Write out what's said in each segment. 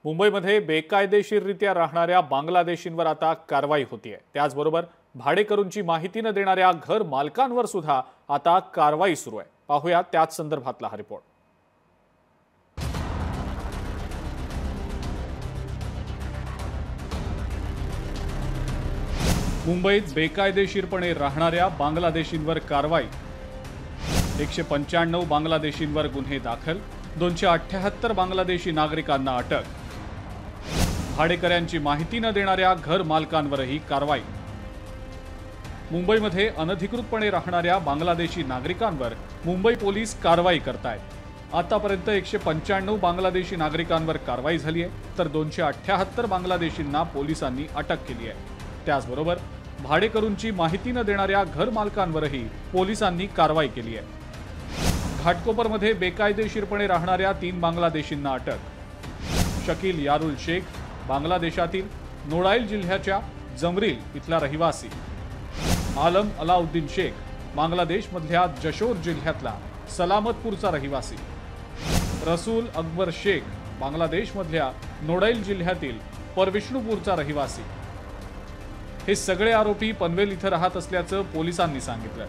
मुंबईमध्ये बेकायदेशीररित्या राहणाऱ्या बांगलादेशींवर आता कारवाई होतीये। त्याचबरोबर भाडेकरूंची माहिती न देणाऱ्या घर मालकांवर सुद्धा आता कारवाई सुरू आहे। पाहूया त्याच संदर्भातला हा रिपोर्ट। मुंबईत बेकायदेशीरपणे राहणाऱ्या बांगलादेशींवर कारवाई। 195 बांगलादेशींवर गुन्हे दाखल, 278 बांगलादेशी नागरिकांना अटक। भाडेकऱ्यांची माहिती न देणाऱ्या घर मालकांवरही कारवाई। मुंबईमध्ये अनधिकृतपणे राहणाऱ्या बांगलादेशी नागरिकांवर मुंबई पोलीस कारवाई करतायत। आतापर्यंत 195 बांगलादेशी नागरिकांवर कारवाई झाली आहे, तर 278 बांगलादेशींना पोलिसांनी अटक केली आहे। त्याचबरोबर भाडेकरूंची माहिती न देणाऱ्या घर मालकांवरही पोलिसांनी कारवाई केली आहे। घाटकोपरमध्ये बेकायदेशीरपणे राहणाऱ्या 3 बांगलादेशींना अटक। शकील यारुल शेख बांगलादेशातील नोडाईल जिल्ह्याच्या जमरील इथला रहिवासी। आलम अलाउद्दीन शेख बांगलादेशमधल्या जशोर जिल्ह्यातला सलामतपूरचा रहिवासी। रसूल अकबर शेख बांगलादेशमधल्या नोडाईल जिल्ह्यातील परविष्णुपूरचा रहिवासी। हे सगळे आरोपी पनवेल इथं राहत असल्याचं पोलिसांनी सांगितलं।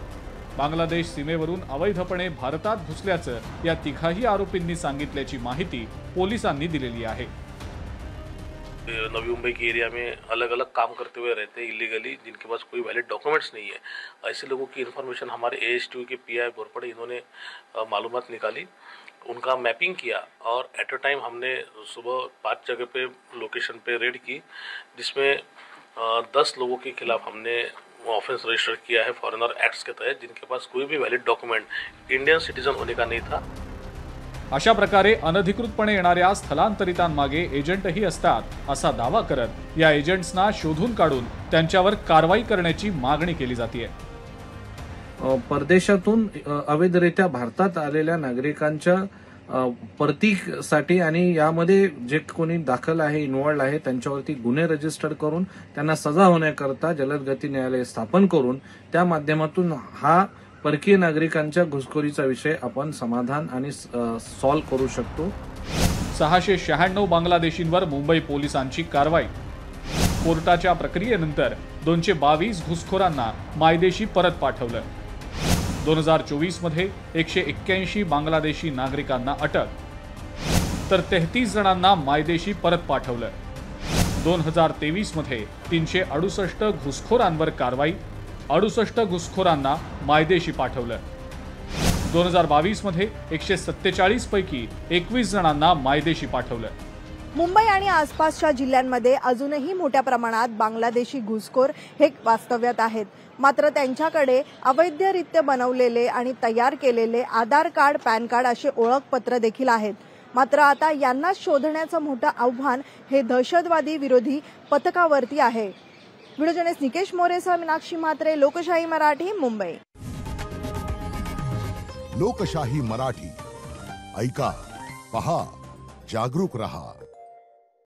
बांगलादेश सीमेवरून अवैधपणे भारतात घुसल्याचं या तिघाही आरोपींनी सांगितल्याची माहिती पोलिसांनी दिलेली आहे। नवी मुंबई के एरिया में अलग अलग काम करते हुए रहते हैं इलीगली, जिनके पास कोई वैलिड डॉक्यूमेंट्स नहीं है। ऐसे लोगों की इन्फॉर्मेशन हमारे ASTU के PI घोरपड़े इन्होंने मालूमात निकाली, उनका मैपिंग किया और एट अ टाइम हमने सुबह 5 जगह पे लोकेशन पे रेड की, जिसमें 10 लोगों के खिलाफ हमने ऑफेंस रजिस्टर किया है फॉरेनर एक्ट्स के तहत, जिनके पास कोई भी वैलिड डॉक्यूमेंट इंडियन सिटीजन होने का नहीं था। अशा प्रकारे अनधिकृतपणे येणाऱ्या स्थलांतरितांमागे एजंटही असतात असा दावा करत या एजंट्सना शोधून काढून त्यांच्यावर कारवाई करण्याची मागणी केली जाते। परदेशातून अवैधरित्या भारतात आलेल्या नागरिकांच्या परतीसाठी आणि यामध्ये जे कोणी दाखल आहे, इन्व्हॉल्ड आहे, त्यांच्यावरती गुन्हे रजिस्टर करून त्यांना सजा होण्याकरता जलद गती न्यायालय स्थापन करून त्या माध्यमातून हा परकीय नागरिकांच्या घुसखोरीचा विषय आपण समाधान आणि सॉल्व्ह करू शकतो। 696 बांगलादेशींवर मुंबई पोलिसांची कारवाई। कोर्टाच्या प्रक्रियेनंतर 222 घुसखोरांना मायदेशी परत पाठवलं। 2024 मध्ये 181 बांगलादेशी नागरिकांना अटक, तर 33 जणांना मायदेशी परत पाठवलं। 2023 मध्ये 368 घुसखोरांवर कारवाई, 68 घुसखोरांना मायदेशी पाठवलं। 2022 मध्ये 147 पैकी 21 जणांना मायदेशी पाठवलं। मुंबई आणि आसपासच्या जिल्ह्यांमध्ये अजूनही मोठ्या प्रमाणात बांगलादेशी घुसखोर हे वास्तव्यात आहेत। मात्र त्यांच्याकडे अवैधरित्या बनवलेले आणि तयार केलेले आधार कार्ड, पॅन कार्ड असे ओळखपत्र देखील आहेत। मात्र आता यांना शोधण्याचं मोठं आव्हान हे दहशतवादी विरोधी पथकावरती आहे। व्हिडिओ जर्नलिस्ट निकेश मोरेसह मीनाक्षी म्हात्रे, लोकशाही मराठी, मुंबई। लोकशाही मराठी ऐका, पहा, जागरूक रहा।